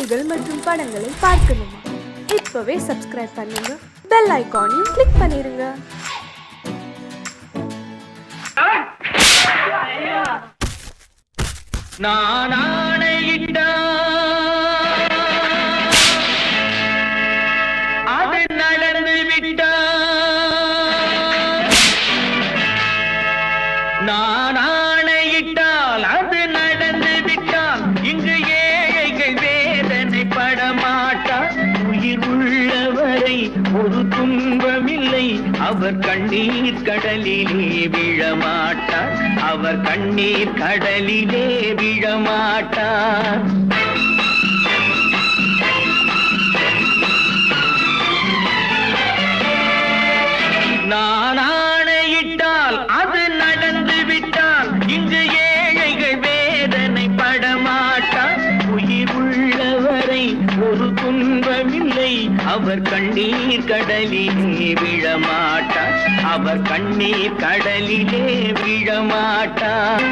செய்திகள் மற்றும் படங்களை பார்க்கணுமா? இப்பவே சப்ஸ்கிரைப் பண்ணுங்க, பெல் ஐகானையும் கிளிக் பண்ணிருங்க. நான் ஆணையிட்டா அது நடந்து விட்டா, நான் ஆணையிட்டால் அது நடந்து விட்டால் இங்கு ஏழைகள் வேதனை படமாட்டார். உயிர் உள்ளவரை ஒரு துன்பமில்லை, அவர் கண்ணீர் கடலிலே விழமாட்டார், அவர் கண்ணீர் கடலிலே விழமாட்டார். நான் ஆணையிட்டால் அது நடந்து விட்டால் இங்கு ஏழைகள் வேதனை படமாட்டார். உயிர் உள்ளவரை ஒரு துன்பமில்லை, அவர் கண்ணீர் கடலிலே விழமாட்டார், அவர் கண்ணீர் கடலிலே விழமாட்டார்.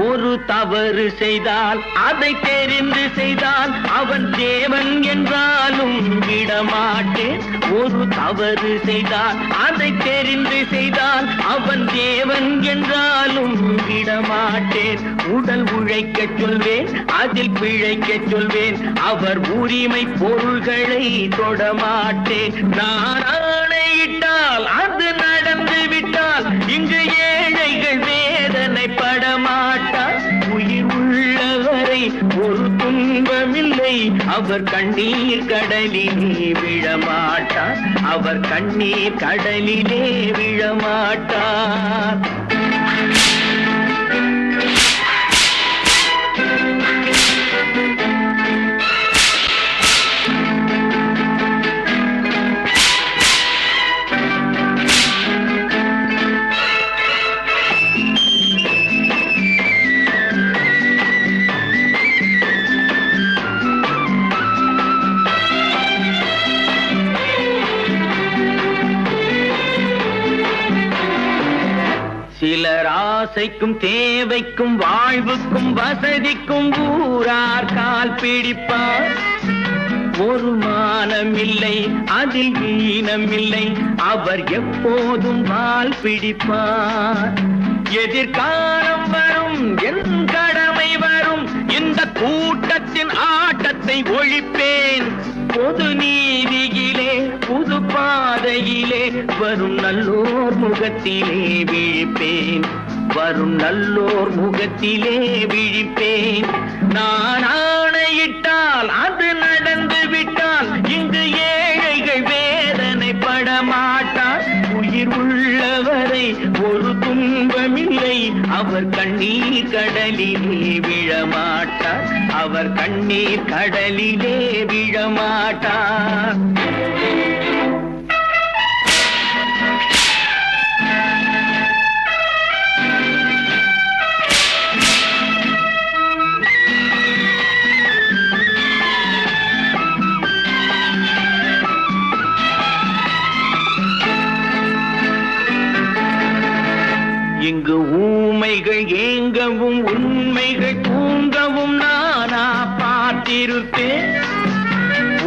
ஒரு தவறு செய்தால் அதை தெரிந்து செய்தால் அவன் தேவன் என்றாலும் விடமாட்டேன். ஒரு தவறு செய்தால் அதை தெரிந்து செய்தால் அவன் தேவன் என்றாலும் விடமாட்டேன். உடல் உழைக்க சொல்வேன், அதில் பிழைக்க சொல்வேன், அவர் உரிமை பொருள்களை தொடமாட்டேன். நான் ஆணையிட்டால் அது நடந்து விட்டால் இங்கு ஏழைகள் வேதனை படமாட்டார். உயிர் உள்ளவரை ஒரு துன்பமில்லை, அவர் கண்ணீர் கடலிலே விழமாட்டார், அவர் கண்ணீர் கடலிலே விழமாட்டார். சிலர் ஆசைக்கும் தேவைக்கும் வாழ்வுக்கும் வசதிக்கும் ஊரார் கால் பிடிப்பார். ஒரு மானமில்லை, அதில் ஈனமில்லை, அவர் எப்போதும் வால் பிடிப்பார். எதிர்காலம் வரும், என் கடமை வரும், இந்த கூட்டத்தின் ஆட்டத்தை ஒழிப்பேன். பொது நீதியிலே புது பாதையிலே வரும் நல்லோர் முகத்திலே விழிப்பேன், வரும் நல்லோர் முகத்திலே விழிப்பேன். நான் ஆணையிட்டால் அது நடந்து விட்டால் இங்கு ஏழைகள் வேதனை படமாட்டார். உயிர் உள்ளவரை ஒரு துன்பமில்லை, அவர் கண்ணீர் கடலிலே விழமாட்டார், அவர் கண்ணீர் கடலிலே விழமாட்டார். இங்கு ஊமைகள் ஏங்கவும் உண்மைகள் தூங்கவும் நானா பார்த்திருப்பேன்.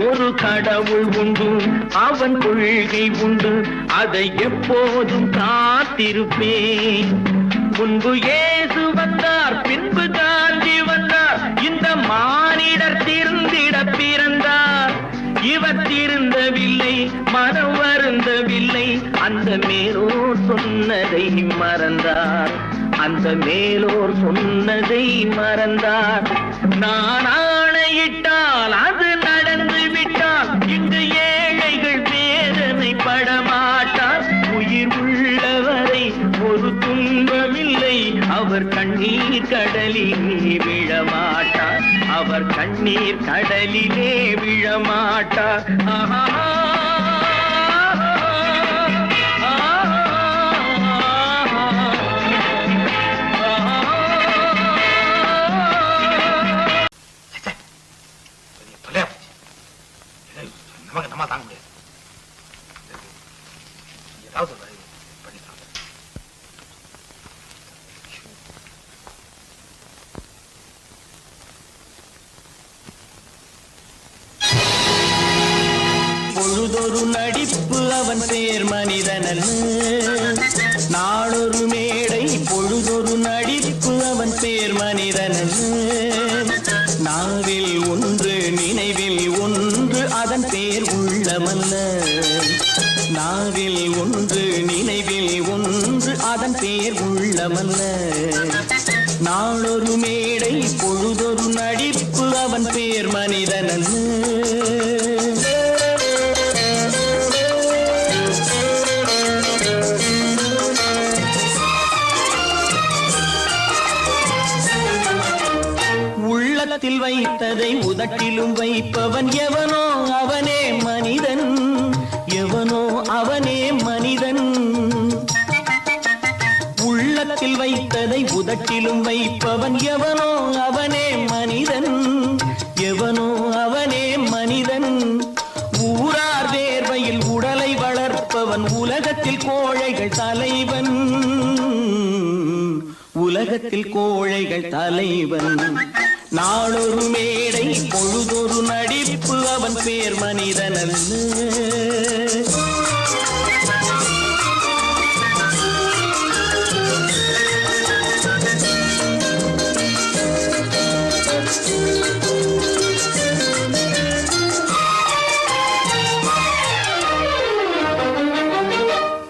ஒரு கடவுள் உண்டு, அவன் கொள்கை உண்டு, அதை எப்போதும் காத்திருப்பேன். முன்பு இயேசு வந்தார், பின்பு காந்தி வந்தார், இந்த மானிடர் திருந்திட பிறந்தார். இவர் திருந்தவில்லை, மனம் வருந்தவில்லை, அந்த மேலோர் சொன்னதை மறந்தார், அந்த மேலோர் சொன்னதை மறந்தார். நான் ஆணையிட்டால் அது நடந்து விட்டால் இங்கு ஏழைகள் வேதனை படமாட்டார். உயிர் உள்ளவரை ஒரு துன்பமில்லை, அவர் கண்ணீர் கடலிலே விழமாட்டார், அவர் கண்ணீர் கடலிலே விழமாட்டார். ஆஹா. நம்ம தாங்க முடியாது. ஏதாவது பண்ணிக்கலாம். பொழுதொரு நடிப்பு அவன் பேர் மனிதனல்ல. நாளொரு மேடை பொழுதொரு நடிப்பு அவன் பேர் மனிதனல்ல. நாவில் ஒன்று நினைவில் ஒன்று அதன் பேர் உள்ளமல்ல. நாவில் ஒன்று நினைவில் ஒன்று அதன் பேர் உள்ளமல்ல. நாளொரு மேடை பொழுதொரு நடிப்பு அவன் பேர் மனிதனல்ல. உள்ளத்தில் வைத்ததை உதட்டிலும் வைப்பவன் எவனோ அவனே மனிதன். எவனோ அவனே மனிதன். உள்ளத்தில் வைத்ததை உதட்டிலும் வைப்பவன் எவனோ அவனே மனிதன். எவனோ அவனே மனிதன். ஊரார் வேர்வையில் உடலை வளர்ப்பவன் உலகத்தில் கோழைகள் தலைவன். உலகத்தில் கோழைகள் தலைவன். நாளொரு மேடை பொழுதொரு நடிப்பு அவன் பேர் மனிதனல்ல.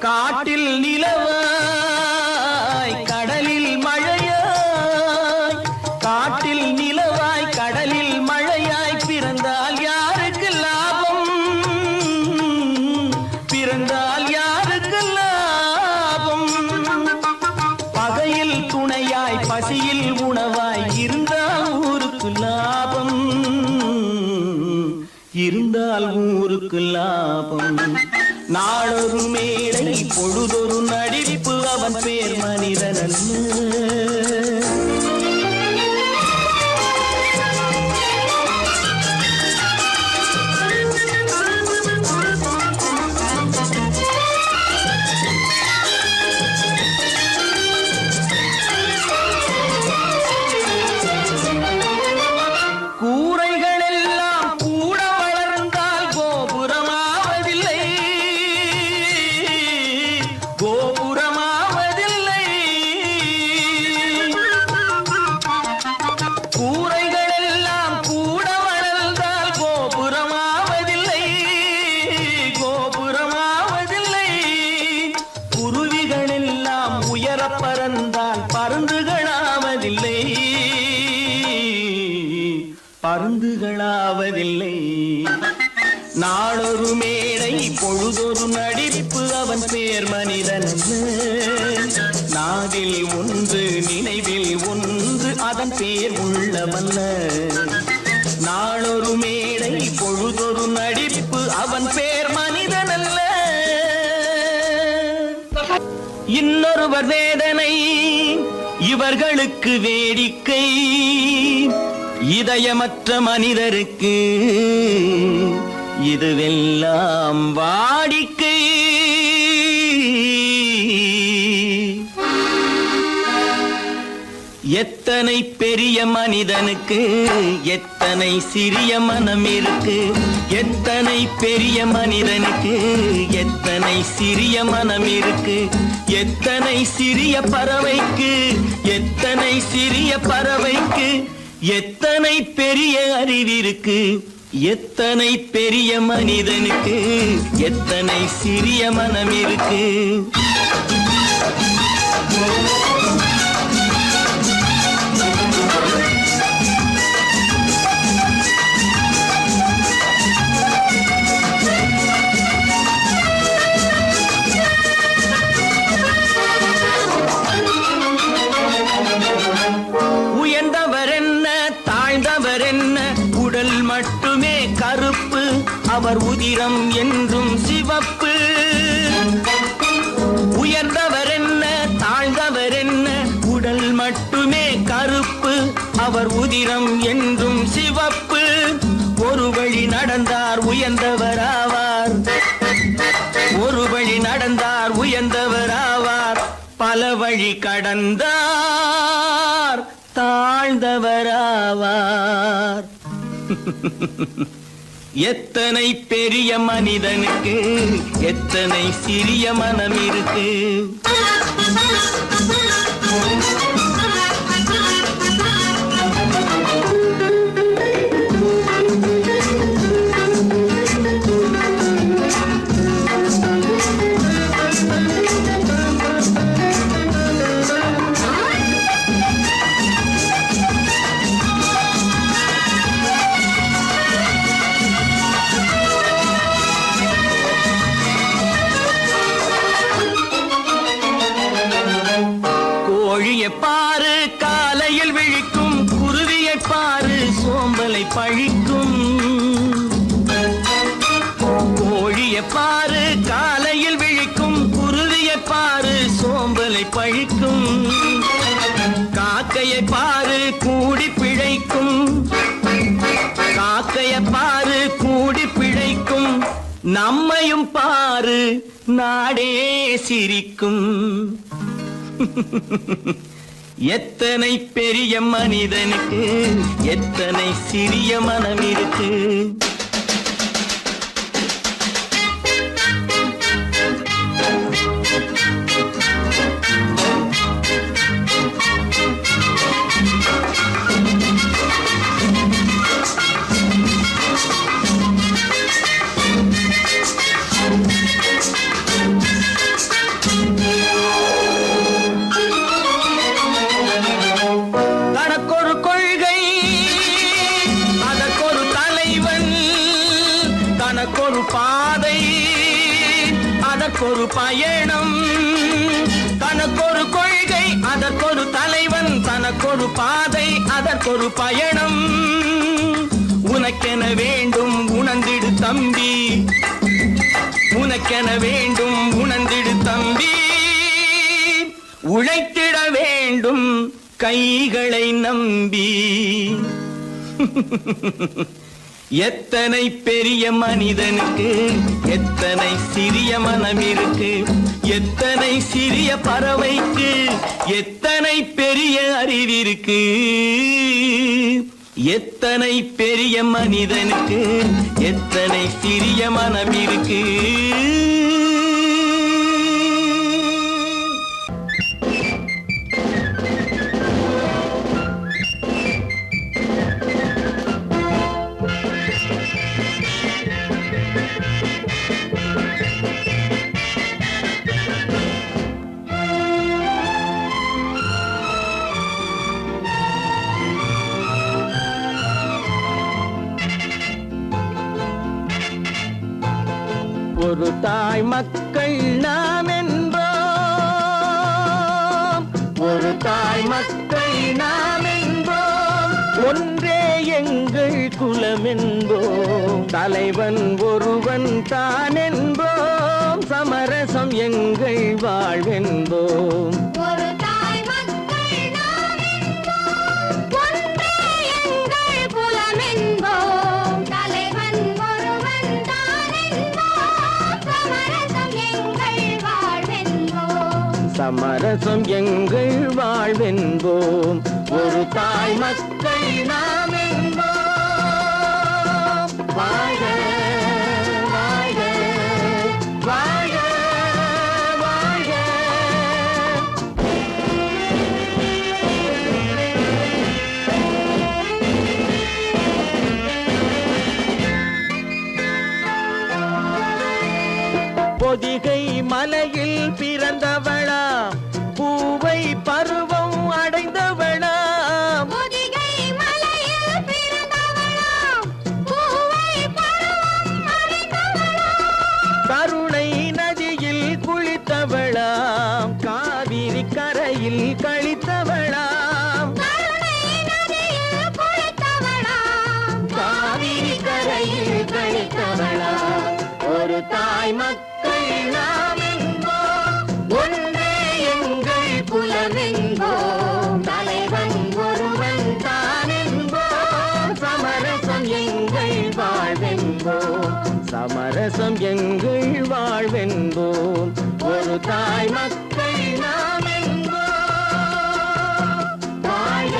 காட்டில் நிலவாய் கடலில் மழையாய். காட்டில் நிலவாய் கடலில் மழையாய் பிறந்தால் யாருக்கு லாபம்? பிறந்தால் யாருக்கு லாபம்? பகையில் துணையாய் பசியில் உணவாய் இருந்தால் ஊருக்கு லாபம். இருந்தால் ஊருக்கு லாபம். நாளொரு மேடை பொழுதொரு நடிப்பு அவன் பேர் மனிதனல்ல. பறந்தால் பருந்துகளாவதில்லை. பருந்துகளாவதில்லை. நாளொரு மேடை பொழுதொரு நடிப்பு அவன் பேர் மனிதனல்ல. நாவில் ஒன்று நினைவில் ஒன்று அதன் பேர் உள்ளமல்ல. நாளொரு மேடை பொழுதொரு நடிப்பு அவன் பேர் மனிதனல்ல. இன்னொருவர் வேதனை இவர்களுக்கு வேடிக்கை. இதயமற்ற மனிதருக்கு இதுவெல்லாம் வாடிக்கை. எத்தனை பெரிய மனிதனுக்கு எத்தனை சிறிய மனம் இருக்கு. எத்தனை பெரிய மனிதனுக்கு எத்தனை சிறிய மனம் இருக்கு. எத்தனை சிறிய பறவைக்கு எத்தனை சிறிய பறவைக்கு எத்தனை பெரிய அறிவிருக்கு. எத்தனை பெரிய மனிதனுக்கு எத்தனை சிறிய மனம் இருக்கு. மட்டுமே கருப்பு அவர் உதிரம் என்றும் சிவப்பு. உயர்ந்தவர் என்ன தாழ்ந்தவர் என்ன உடல் மட்டுமே கருப்பு அவர் உதிரம் என்றும் சிவப்பு. ஒரு வழி நடந்தார் உயர்ந்தவராவார். ஒரு வழி நடந்தார் உயர்ந்தவராவார். பல வழி கடந்தார் தாழ்ந்தவராவார். எத்தனை பெரிய மனிதனுக்கு எத்தனை சிறிய மனம் இருக்கு. கோழியை பாரு காலையில் விழிக்கும், குருவியை பாரு சோம்பலை பழிக்கும். கோழியை பாரு காலையில் விழிக்கும், குருவியை பாரு சோம்பலை பழிக்கும். காக்கையை பாரு கூடி பிழைக்கும், காக்கையை பாரு கூடி பிழைக்கும். நம்மையும் பாரு நாடே சிரிக்கும். எத்தனை பெரிய மனிதனுக்கு எத்தனை சிறிய மனம் இருக்கு. தனக்கொரு கொள்கை அதற்கொரு தலைவன், தனக்கொரு பாதை அதற்கொரு பயணம். தனக்கொரு கொள்கை அதற்கொரு தலைவன், தனக்கொரு பாதை அதற்கொரு பயணம். உனக்கென வேண்டும் உணர்ந்திடு தம்பி, உனக்கென வேண்டும் உணர்ந்திடு தம்பி. உழைத்திட வேண்டும் கைகளை நம்பி. எத்தனை பெரிய மனிதனுக்கு எத்தனை சிறிய மனம் இருக்கு. எத்தனை சிறிய பறவைக்கு எத்தனை பெரிய அறிவிருக்கு. எத்தனை பெரிய மனிதனுக்கு எத்தனை சிறிய மனம் இருக்கு. ஒரு தாய் மக்கள் நாம் என்போம், ஒரு தாய் மக்கள் நாம் என்போம். ஒன்றே எங்கள் குலம் என்போம், தலைவன் ஒருவன் தான் என்போம். சமரசம் எங்கள் வாழ்வென்போம். சமரசம் எங்கள் வாழ்வென்போம். ஒரு தாய் மக்கள் நாம் என்போம். வாழ்க வாழ்க வாழ்க வாழ்க. பொதிகை மலையில் பிறந்தவளா, பூவை பருவம் அடைந்தவளா. பொதிகை மலையில் பிறந்தவளா, பூவை பருவம் அடைந்தவளா. கருணை நதியில் குளித்தவளா, காவிரி கரையில் கழித்தவளா. கருணை நதியில் குளித்தவளா, காவிரி கரையில் கழித்தவளா. ஒரு தாய் மக்கள் நாம் என்போம், ஒன்றே எங்கள் குலம் என்போம். தலைவன் ஒருவன் தான் என்போம். சமரசம் எங்கள் வாழ்வென்போம், சமரசம் எங்கள் வாழ்வென்போம். ஒரு தாய் மக்கள் நாம் என்போம். வாழ்க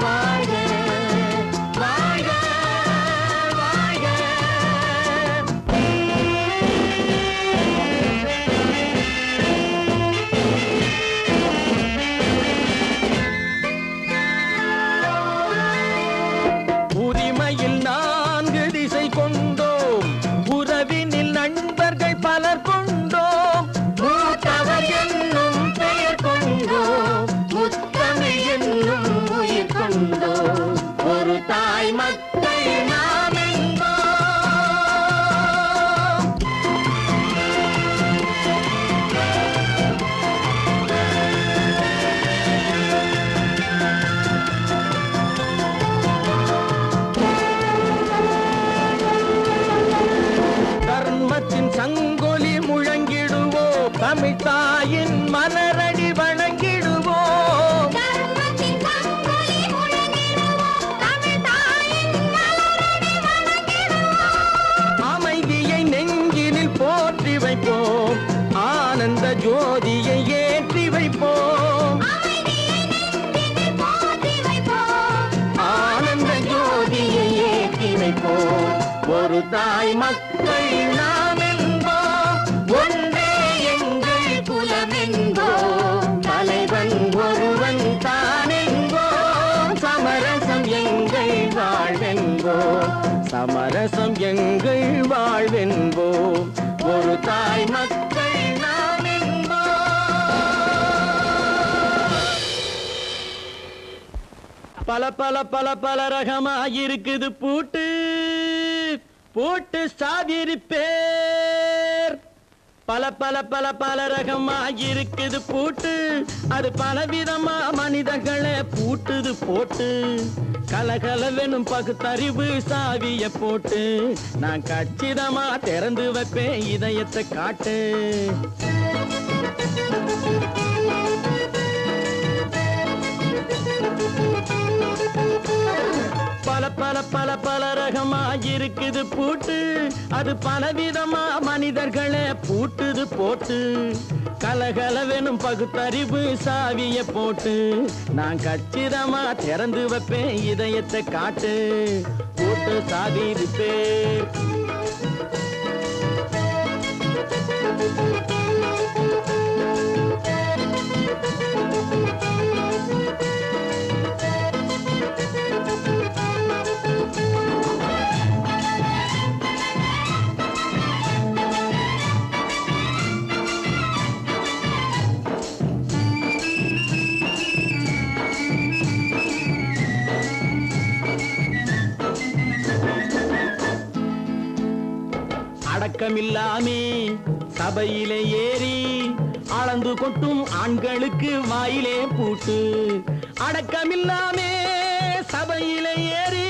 வாழ்க வாழ்க வாழ்க. ஒரு தாய் மக்கள் நாம் என்போம், ஒன்றே எங்கள் குலம் என்போம், தலைவன் ஒருவன் தான் என்போம், சமரசம் எங்கள் வாழ்வென்போம், சமரசம் எங்கள் வாழ்வென்போம், ஒரு தாய் மக்கள் நாம் என்போம். பல பல பல பல ரகமாயிருக்குது பூட்டு பூட்டு சாதிரி பேர், பல பல பல பல ரகமாயிருக்குது பூட்டு, அது பலவிதமா மனிதர்களை பூட்டுது போட்டு, கலகலவெனும் பகுத்தறிவு சாவிய போட்டு, நான் கச்சிதமா திறந்து வைப்பேன் இதயத்தை காட்டு. பல பல பல பல ரகமாயிருக்குது பூட்டு, அது பலவிதமா மனிதர்களை பூட்டுது போட்டு, கலகலவெனும் பகுத்தறிவு சாவிய போட்டு, நான் கச்சிதமா திறந்து வைப்பேன் இதயத்தை காட்டு. பூட்டு சாதிரு பேர். அடக்கமில்லாமே சபையிலே ஏறி அளந்து கொட்டும் ஆண்களுக்கு வாயிலே பூட்டு, அடக்கமில்லாமே சபையிலே ஏறி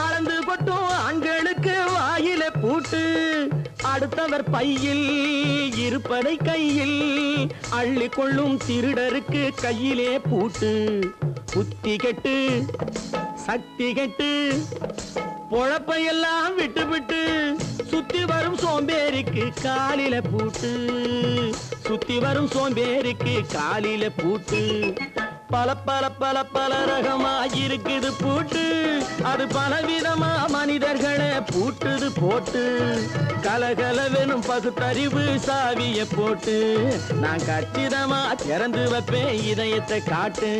அளந்து கொட்டும் ஆண்களுக்கு வாயிலே பூட்டு, அடுத்தவர் பையில் இருப்பதை கையில் அள்ளி கொள்ளும் திருடருக்கு கையிலே பூட்டு, புத்தி கெட்டு சக்தி கெட்டு பொழப்பையெல்லாம் விட்டு விட்டு சுத்தி வரும் சோம்பேறிக்கு காலில பூட்டு, சுத்தி வரும் சோம்பேறிக்கு காலில பூட்டு, பல பல பல பல ரகமாயிருக்குது பூட்டு, அது பலவிதமா மனிதர்களை பூட்டுது போட்டு, கலகலவெனும் பகுத்தறிவு சாவிய போட்டு, நான் கச்சிதமா திறந்து வைப்பேன் இதயத்தை காட்டு.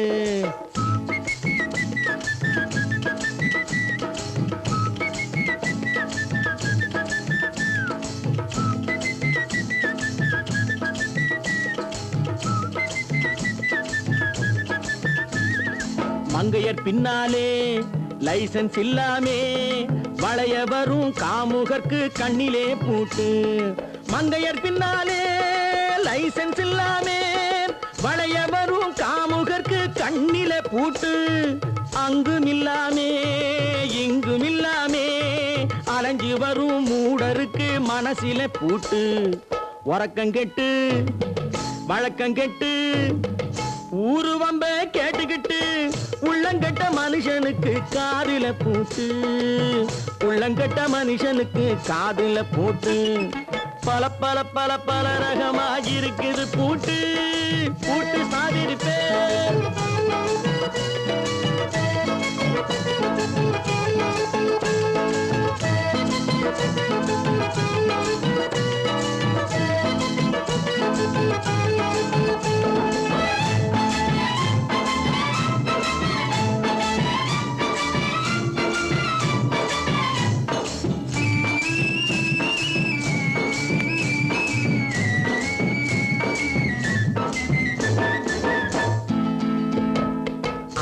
மங்கையர் பின்னாலே லைசன்ஸ் இல்லாமே வளைய வரும் காமுகர்க்கு கண்ணிலே பூட்டு, மங்கையர் பின்னாலே லைசன்ஸ் இல்லாமே வளைய வரும் காமுகர்க்கு கண்ணிலே பூட்டு, அங்கும் இல்லாமே இங்கும் இல்லாமே அலைஞ்சு வரும் மூடருக்கு மனசிலே பூட்டு, உறக்கங்கெட்டு வழக்கங்கெட்டு ஊரு வம்ப கேட்டுக்கிட்டு உள்ளங்கட்ட மனுஷனுக்கு காதில பூட்டு, உள்ளங்கட்ட மனுஷனுக்கு காதில பூட்டு, பல பல பல பல ரகமாயிருக்குது பூட்டு, பூட்டு சாதிரி பேர்.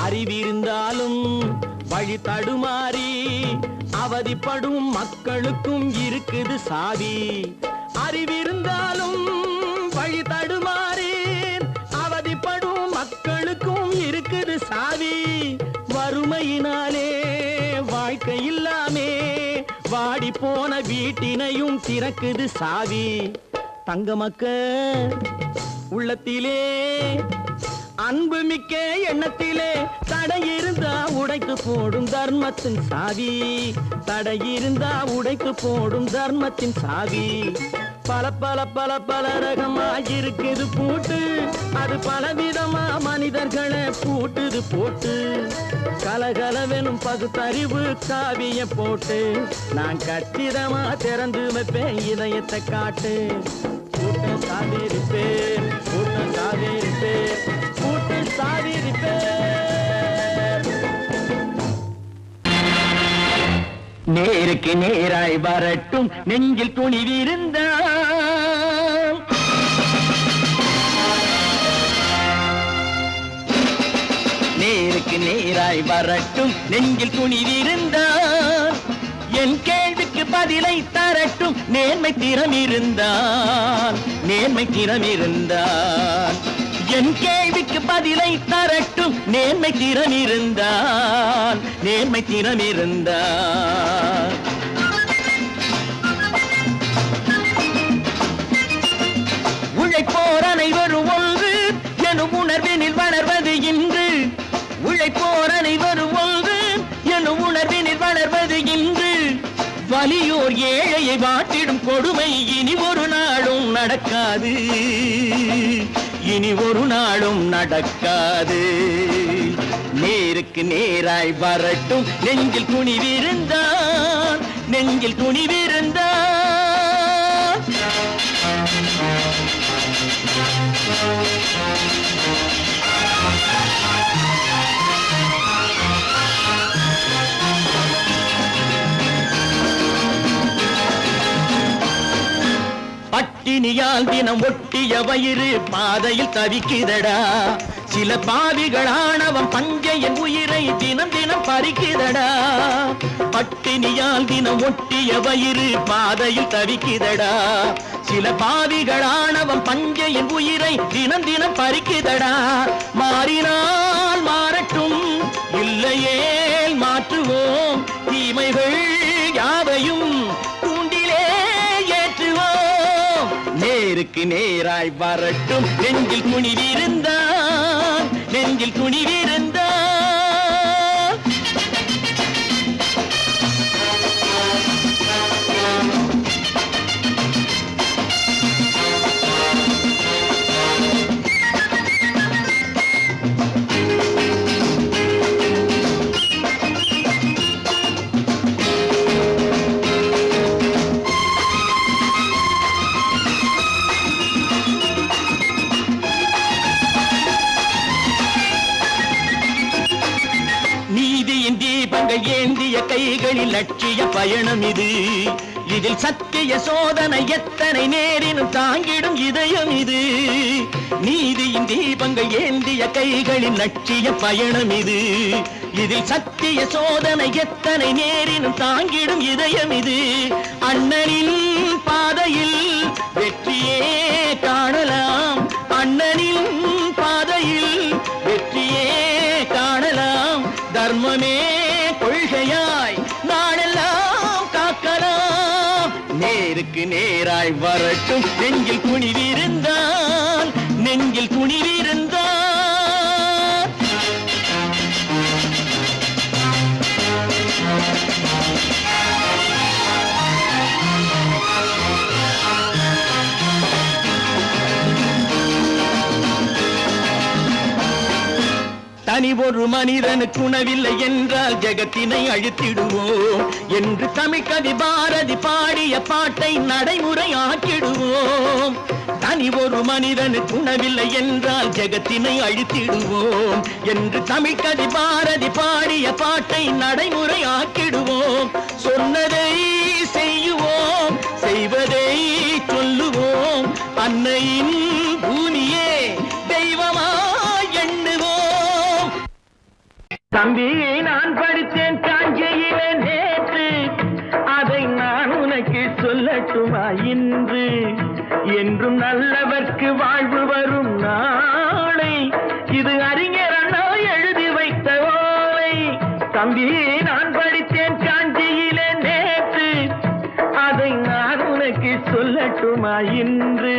அறிவிருந்தாலும் வழி தடுமாறி அவதிப்படும் மக்களுக்கும் இருக்குது சாவி, அறிவிருந்தாலும் வழி தடுமாறி அவதிப்படும் மக்களுக்கும் இருக்குது சாவி, வறுமையினாலே வாழ்க்கை இல்லாமே வாடி போன வீட்டினையும் திறக்குது சாவி, தங்க மக்க உள்ளத்திலே அன்பு மிக்க எண்ணத்திலே தடை இருந்தா உடைத்து போடும் தர்மத்தின் சாவி, தடை இருந்தா உடைத்து போடும் தர்மத்தின் சாவி, பல பல பல பல ரகமாயிருக்குது பூட்டு, அது பலவிதமா மனித கதர்களை பூட்டுது போட்டு கலகலவெனும் பகுத்தறிவு காவிய போட்டு நான் கச்சிதமா திறந்து வைப்பேன் இதயத்தை காட்டு கூட்டு சாதிருப்பேன் கூட்டு சாதிருப்பேன் கூட்டு சாதிருப்பேன் நேருக்கு நேராய் வரட்டும் நெஞ்சில் துணிவிருந்தான் நேருக்கு நேராய் வரட்டும் நெஞ்சில் துணிவிருந்தான் என் கேள்விக்கு பதிலை தரட்டும் நேர்மை திறமிருந்தான் நேர்மை திறமிருந்தான் என் கேள்விக்கு பதிலை தரட்டும் நேர்மை திறமிருந்தான் நேர்மை திறமிருந்தான் உழைப்போர் அனைவரும் ஒன்று எனும் உணர்வினில் வளர்வது இன்று உழைப்போர் அனைவரும் ஒன்று எனும் உணர்வினில் வளர்வது இன்று வலியோர் ஏழையை வாட்டிடும் கொடுமை இனி ஒரு நாளும் நடக்காது இனி ஒரு நாளும் நடக்காது நேருக்கு நேராய் வரட்டும் நெஞ்சில் துணிவிருந்தான் நெஞ்சில் துணிவிருந்தான் பட்டினியால் தினம் ஒட்டிய வயிறு பாதையில் தவிக்குதடா சில பாவிகளானவன் பஞ்சையின் உயிரை தினம் தினம் பறிக்குதடா பட்டினியால் தினம் ஒட்டிய வயிறு பாதையில் தவிக்குதடா சில பாவிகளானவன் பஞ்சையின் உயிரை தினம் தினம் பறிக்குதடா மாறினால் மாறட்டும் இல்லையே மாற்றுவோம் தீமைகள் யாவையும் தூண்டிலே ஏற்றுவோம் நேருக்கு நேராய் வரட்டும் நெஞ்சில் துணிவிருந்தான் நெஞ்சில் துணிவிருந்தான் ஏந்திய கைகளில் லட்சிய பயணம் இது இதில் சத்திய சோதனை எத்தனை நேரினும் தாங்கிடும் இதயம் இது நீதியின் தீபங்கள் ஏந்திய கைகளில் லட்சிய பயணம் இது இதில் சத்திய சோதனை எத்தனை நேரினும் தாங்கிடும் இதயம் இது அண்ணனின் பாதையில் வெற்றியே காணலாம் அண்ணனின் பாதையில் வெற்றியே காணலாம் தர்மமே கொள்கையாய் நாடெல்லாம் காக்கலாம் நேருக்கு நேராய் வரட்டும் நெஞ்சில் துணிவிருந்தான் நெஞ்சில் துணிவிருந்தான் தனி ஒரு மனிதனுக்கு உணவில்லை என்றால் ஜெகத்தினை அழித்திடுவோம் என்று தமிழ்கவி பாரதி பாடிய பாட்டை நடைமுறையாக்கிடுவோம் தனி ஒரு மனிதனுக்கு உணவில்லை என்றால் ஜெகத்தினை அழித்திடுவோம் என்று தமிழ்கவி பாரதி பாடிய பாட்டை நடைமுறையாக்கிடுவோம் சொன்னதை செய்யுவோம் செய்வதை சொல்லுவோம் அன்னையின் பூமியே தெய்வமா எண்ணுவோம் தம்பி நான் படித்தேன் காஞ்சியிலே நேற்று அதை நான் உனக்கு சொல்லட்டுமா இன்று என்றும் நல்லவர்க்கு வாழ்வு வரும் நாளை இது அறிஞர் அண்ணா எழுதி வைத்த ஓலை தம்பி நான் படித்தேன் காஞ்சியிலே நேற்று அதை நான் உனக்கு சொல்லட்டுமா இன்று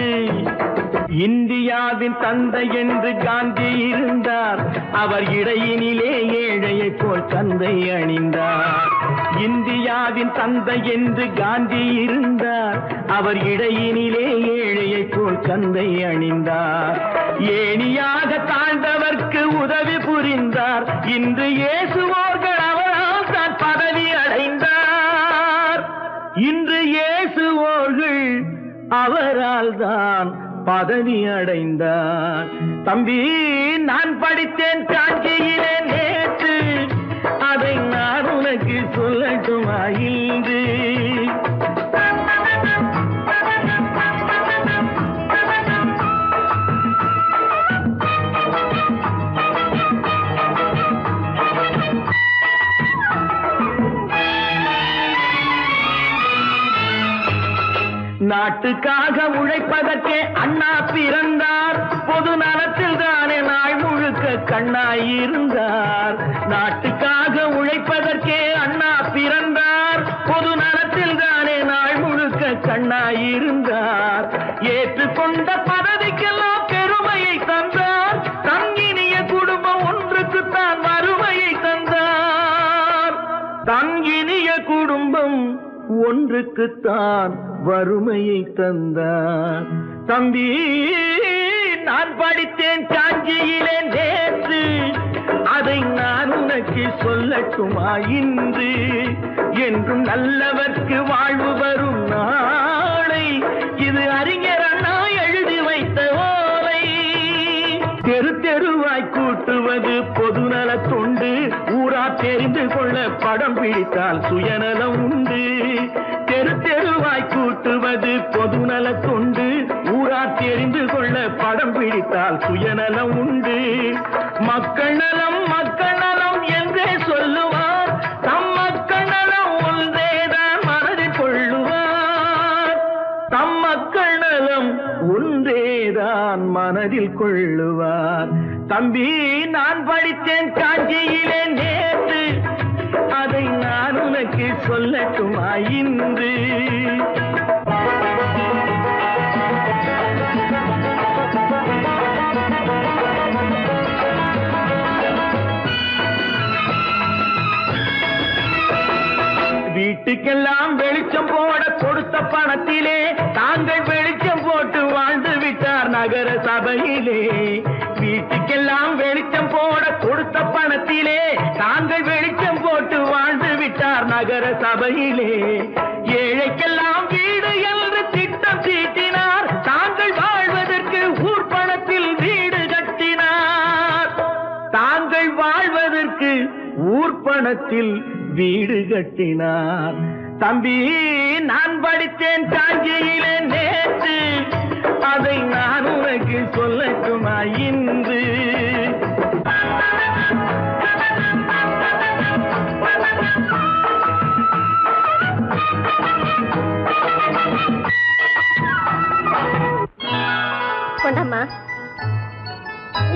இந்தியாவின் தந்தை என்று காந்தி இருந்தார் அவர் இடையினிலே ஏழையை போல் தந்தை அணிந்தார் இந்தியாவின் தந்தை என்று காந்தி இருந்தார் அவர் இடையினிலே ஏழையை போல் தந்தை அணிந்தார் ஏணியாக தாழ்ந்தவர்க்கு பதவி அடைந்தார். தம்பி, நான் படித்தேன் காஞ்சியிலே நேற்று, அதை நான் உனக்கு சொல்லட்டுமா இன்று? நாட்டுக்காக உழைப்பதற்கே அண்ணா பிறந்தார். பொது நலத்தில் தானே நாள் முழுக்க கண்ணாயிருந்தார். நாட்டுக்காக உழைப்பதற்கே அண்ணா பிறந்தார். பொது நலத்தில் தானே நாள் முழுக்க கண்ணாயிருந்தார். ஏற்றுக்கொண்ட பதவிக்கெல்லாம் பெருமையை தந்தார். தங்கினிய குடும்பம் ஒன்றுக்குத்தான் வறுமையை தந்தார். தங்கினிய குடும்பம் ஒன்றுக்குத்தான் வறுமையை தந்தார். தம்பி, நான் படித்தேன் காஞ்சியிலே நேற்று, அதை நான் உனக்கு சொல்லட்டுமா இன்று? என்றும் நல்லவர்க்கு வாழ்வு வரும் நாளை, இது அறிஞர் அண்ணா எழுதி வைத்த ஓலை. தெரு தெருவாய் கூட்டுவது பொதுநல தொண்டு, ஊரா தெரிந்து கொள்ள படம் பிடித்தால் சுயநலம் உண்டு. தெரு தெருவாய் கூட்டுவது பொதுநல தொண்டு, ஊரா தெரிந்து கொள்ள படம் பிடித்தால் சுயநலம் உண்டு. மக்கள் நலம் மக்கள் நலம் என்றே சொல்லுவார். தம் மக்கள் நலம் ஒன்றேதான் மனதில் கொள்ளுவார். தம் மக்கள் நலம் ஒன்றேதான் மனதில் கொள்ளுவார். தம்பி, நான் படித்தேன் காஞ்சியிலே நேற்று, அதை நான் உனக்கு சொல்லட்டுமா இன்று? வீட்டுக்கெல்லாம் வெளிச்சம் போட கொடுத்த பணத்திலே தாங்கள் வெளிச்சம் போட்டு வாழ்ந்து விட்டார் நகர சபையிலே. வீட்டுக்கெல்லாம் வெளிச்சம் போட கொடுத்த பணத்திலே தாங்கள் வெளிச்சம் போட்டு வாழ்ந்து விட்டார் நகர சபையிலே. ஏழைக்கெல்லாம் வீடு என்று திட்டம் தீட்டினார். தாங்கள் வாழ்வதற்கு ஊர் பணத்தில் வீடு கட்டினார். தாங்கள் வாழ்வதற்கு ஊர் பணத்தில் வீடு கட்டினார். தம்பி, நான் படித்தேன் காஞ்சியிலே நேற்று, அதை நான் உனக்கு சொல்லட்டுமா இன்று? கொண்டாமா,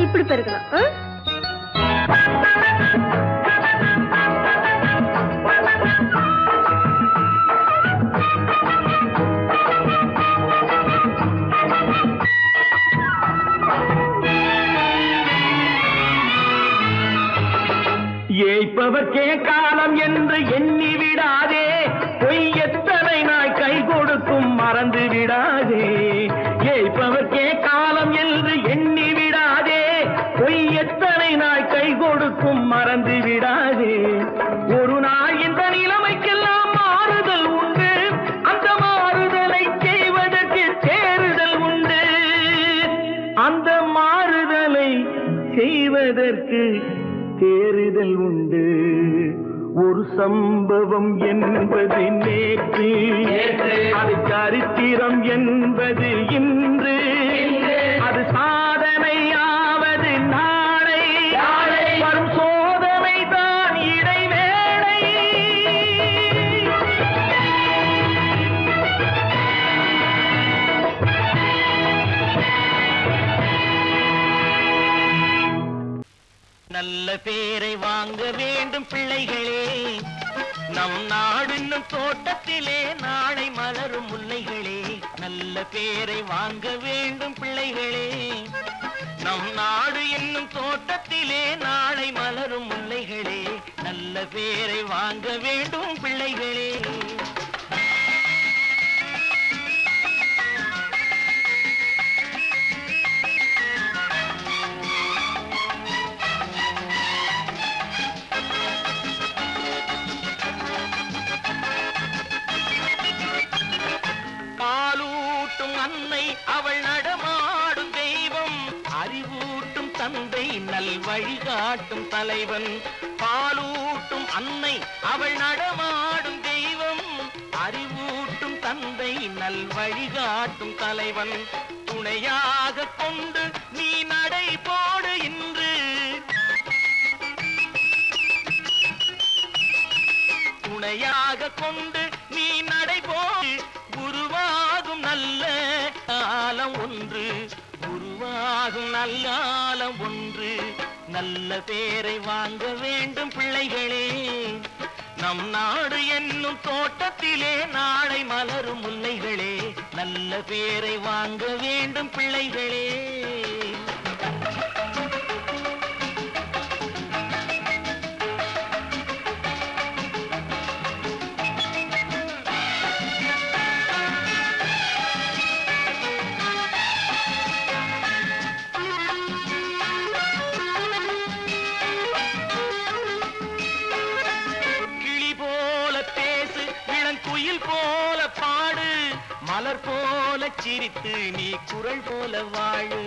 இப்படி பெருக்கணும். ஏய்ப்பவர்க்கே காலம் என்று எண்ணி விடாதே, பொய் எத்தனை நாய் கை கொடுக்கும் மறந்து விடாதே. ஏய்ப்பவர்க்கே காலம் என்று எண்ணி விடாதே, பொய் எத்தனை நாய் கை கொடுக்கும் மறந்து விடாதே. ஒரு நாள் இந்த நிலைமைக்கெல்லாம் மாறுதல் உண்டு, அந்த மாறுதலை செய்வதற்கு தேறுதல் உண்டு. அந்த மாறுதலை செய்வதற்கு தேறுதல் உண்டு. ஒரு சம்பவம் என்பது நேற்று, அது சரித்திரம் என்பது இன்று. அது சாதனையாவது நாளை, வரும் சோதனை தான் இடைவேளை. நல்ல பேரை வாங்க வேண்டும் பிள்ளைகளே, நம் நாடு என்னும் தோட்டத்திலே நாளை மலரும் முல்லைகளே. நல்ல பேரை வாங்க வேண்டும் பிள்ளைகளே, நம் நாடு என்னும் தோட்டத்திலே நாளை மலரும் முல்லைகளே. நல்ல பேரை வாங்க வேண்டும் பிள்ளைகளே. அன்னை அவள் நடமா தந்தை நல் வழிகாட்டும் தலைவன், பாலூட்டும் அன்னை அவள் நடமாடும் தெய்வம், அறிவூட்டும் தந்தை நல் வழிகாட்டும் தலைவன், துணையாக கொண்டு நீ நடை போடு இன்று, துணையாக கொண்டு நீ நடை போடு, உருவாகும் நல்ல காலம் ஒன்று, உருவாகும் நல்ல காலம் ஒன்று, நல்ல பேரை வாங்க வேண்டும் பிள்ளைகளே, நம் நாடு என்னும் தோட்டத்திலே நாளை மலரும் முல்லைகளே, நல்ல பேரை வாங்க வேண்டும் பிள்ளைகளே. குயில் போல பாடு, மலர் போல சிரித்து நீ குரல் போல வாழு,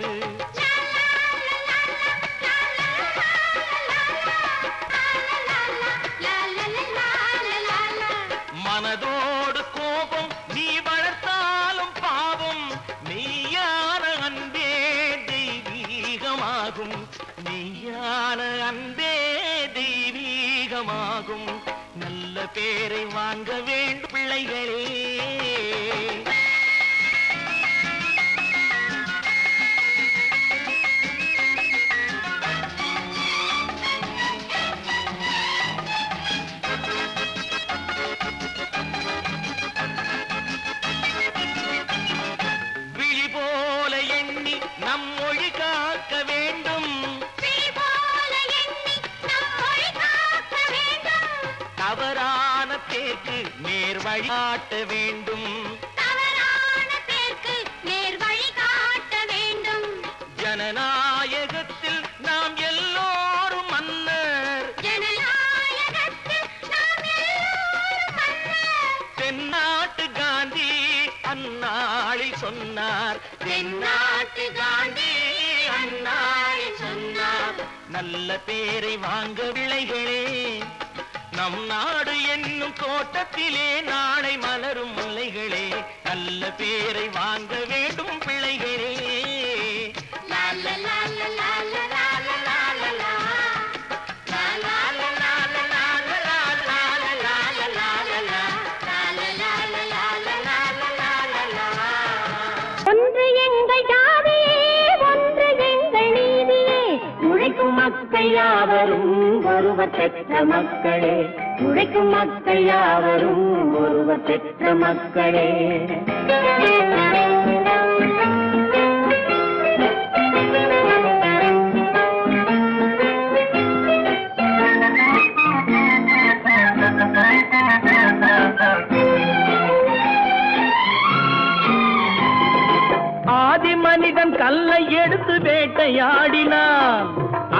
மனதோடு கோபம் நீ வளர்த்தாலும் பாவம், மெய்யான அன்பே தெய்வீகமாகும், மெய்யான அன்பே தெய்வீகமாகும், நல்ல பேரை வாங்க வேண்டும் பிள்ளைகளே. விழி போல எண்ணி நம் மொழி காக்க வேண்டும், தவறான பேருக்கு நேர் வழி காட்ட வேண்டும், ஜனநாயகத்தில் நாம் எல்லோரும் மன்னர், தென்னாட்டு காந்தி அந்நாளில் சொன்னார், தென்னாட்டு காந்தி அந்நாளில் சொன்னார், நல்ல பேரை வாங்க பிள்ளைகளே, நம் நாடு என்னும் தோட்டத்திலே நாளை மலரும் முல்லைகளே, நல்ல பேரை வாங்க வேண்டும் பிள்ளைகளே. ஒன்று எங்கள் ஜாதியே, ஒன்று எங்கள் நீதியே, உழைக்கும் மக்கள் யாவரும் ஒருவர் பெற்ற மக்களே, உழைக்கும் மக்கள் யாவரும் ஒருவர் பெற்ற மக்களே. ஆதி மனிதன் கல்லை எடுத்து வேட்டையாடினான்,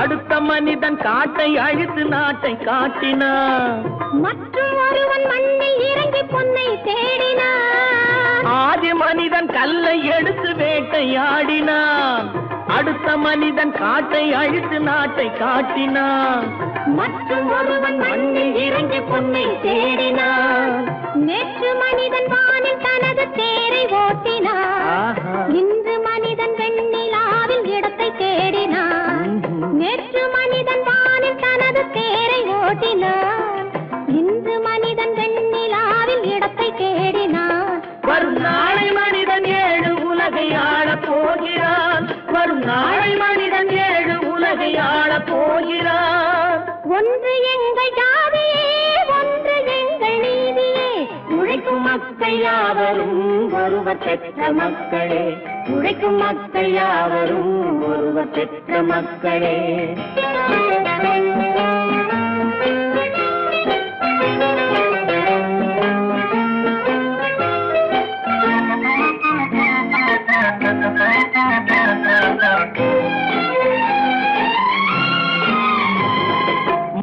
அடுத்த மனிதன் காட்டை அழித்து நாட்டை காட்டினான், மற்றும் ஒருவன் மண்ணில் இறங்கி பொன்னை தேடினான். ஆதி மனிதன் கல்லை எடுத்து வேட்டையாடினான், அடுத்த மனிதன் காட்டை அழித்து நாட்டை காட்டினான், மற்றும் ஒருவன் மண்ணில் இறங்கி பொன்னை தேடினான். நேற்று மனிதன் வானில் தனது தேரை ஓட்டினான், இன்று மனிதன் வெண்ணிலாவில் இடத்தை தேடினான். நேற்று மனிதன் வானில் தனது தேரை ஓட்டினான், இன்று மனிதன் வெண்ணிலாவில் இடத்தை தேடினான். வரும் நாளை மனிதன் ஏழு உலகை ஆளப் போகிறான், வரும் நாளை மனிதன் ஏழு உலகை ஆளப் போகிறான். ஒன்று எங்கள் ஜாதியே, ஒன்று எங்கள் நீதியே, உழைக்கும் மக்கள் யாவரும் ஒருவர் பெற்ற மக்களே, உழைக்கும் மக்கள் யாவரும் ஒருவர் பெற்ற மக்களே.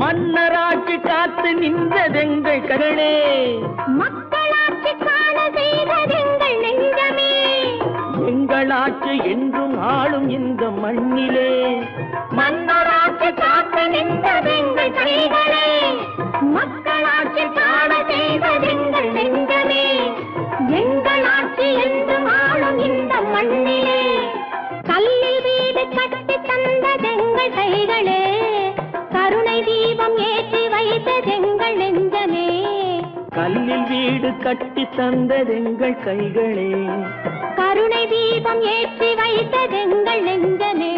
மன்னராட்சி காத்து நின்றதெங்கள் கரணே, மக்களாட்சி காண செய்ததெங்கள் நெஞ்சமே, எங்களாட்சி என்றும் ஆளும் இந்த மண்ணிலே, மன்னராட்சி காக்க நின்றதெங்கள் கைகளே, மக்களாட்சி காண செய்வதெங்கள் நெஞ்சமே, எங்கள் ஆட்சி என்று ஆளும் இந்த மண்ணிலே, கல்லில் வீடு கட்டி தந்ததெங்கள் கைகளே, கருணை தீபம் ஏற்றி வைத்ததெங்கள் நெஞ்சமே. கல்லில் வீடு கட்டி தந்ததெங்கள் கைகளே, கருணை தீபம் ஏற்றி வைத்ததெங்கள் நெஞ்சமே.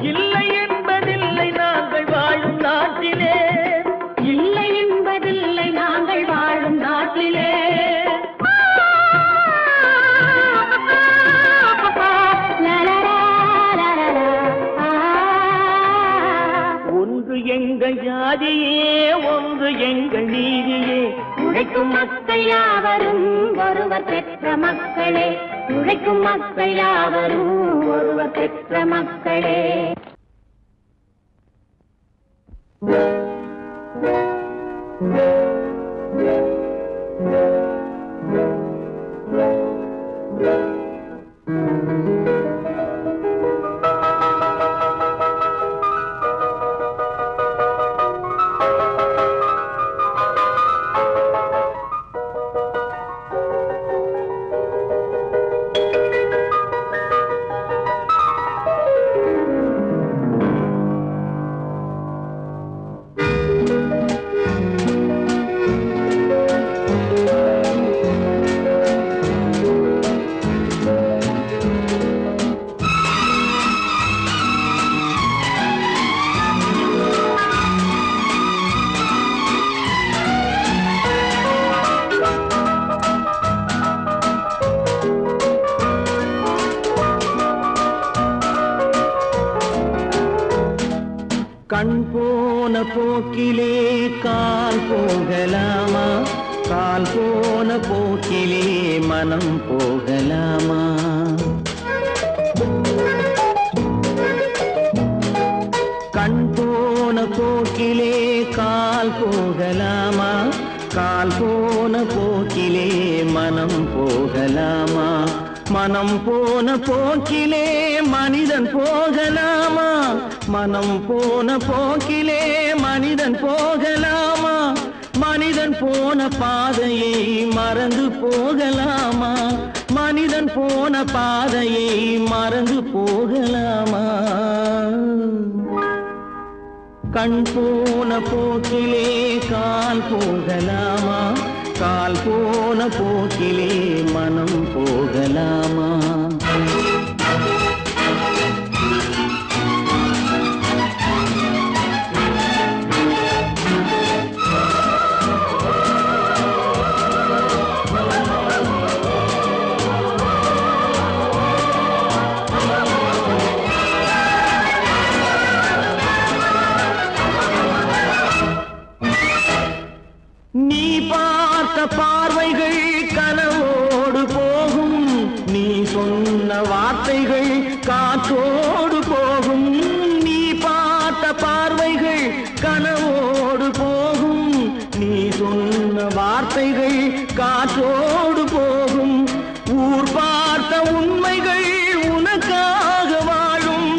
இல்லை என்பதில்லை நாங்கள் வாழும் நாட்டிலே, இல்லை என்பதில்லை நாங்கள் வாழும் நாட்டிலே. ஒன்று எங்கள் ஜாதியே, ஒன்று எங்கள் நீதியே, உழைக்கும் மக்கள் யாவரும் ஒருவர் பெற்ற மக்களே, உழைக்கும் மக்கள் யாவரும் ஒருவர் பெற்ற மக்களே. கண் போன போக்கிலே கால் போகலாமா, கால் போன போக்கிலே மனம் போகலாமா. கண் போன போக்கிலே கால் போகலாமா, கால் போன போக்கிலே மனம் போகலாமா. மனம் போன போக்கிலே மனிதன் போகலாமா, மனம் போன போக்கிலே மனிதன் போகலாமா. மனிதன் போன பாதையை மறந்து போகலாமா, மனிதன் போன பாதையை மறந்து போகலாமா. கண் போன போக்கிலே கால் போகலாமா, கால் போன போக்கிலே மனம் போகலாமா. நீ பார்த்த பார்வைகள் கனவோடு போகும், நீ சொன்ன வார்த்தைகள் காற்றோடு போகும். நீ பார்த்த பார்வைகள் கனவோடு போகும், நீ சொன்ன வார்த்தைகள் காற்றோடு போகும். ஊர் பார்த்த உண்மைகள் உனக்காக வாழும்,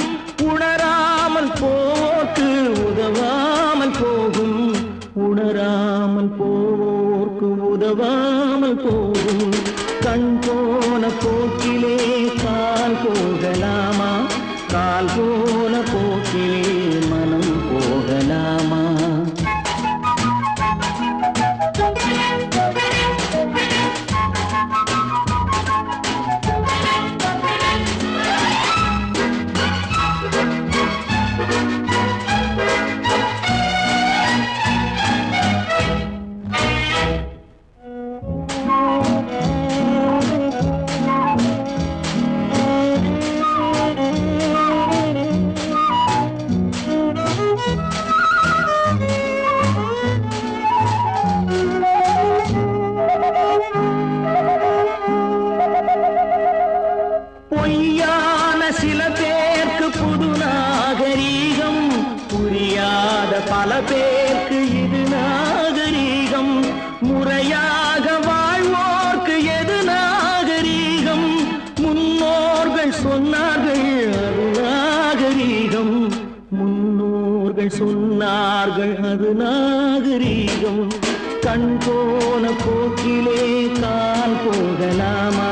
உணராமல் போக்கு உதவாமல் போகும், உணராமல் போவோர்க்கு உதவாமல் போகும். கண் போன போக்கிலே கால் போகலாமா, கால் போன போக்கிலே மனம் போகலாமா. பொய்யான சில பேருக்கு புது நாகரீகம், புரியாத பல பேருக்கு இது நாகரீகம். முறையாக வாழ்வோர்க்கு எது நாகரீகம், முன்னோர்கள் சொன்னார்கள் அது நாகரீகம். அவர்கள் சொன்னார்கள் அது நாகரீகம். கண் போன போக்கிலே கால் போகலாமா,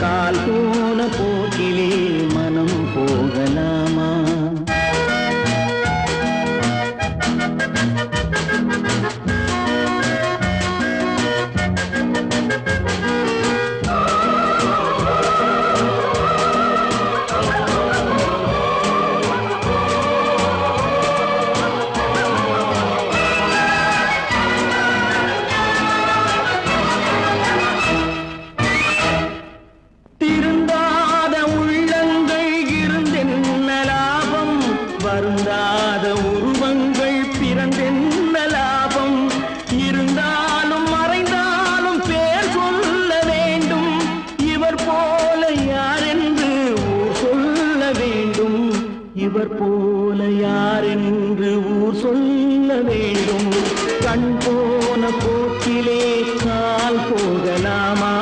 கால் போன போக்கிலே மனம் போகலாமா? வருந்தாத உருவங்கள் பிறந்தென்ன லாபம்? இருந்தாலும் மறைந்தாலும் பேர் சொல்ல வேண்டும். இவர் போல யாரென்று ஊர் சொல்ல வேண்டும். இவர் போல யாரென்று ஊர் சொல்ல வேண்டும். கண் போன போக்கிலே கால் போகலாமா,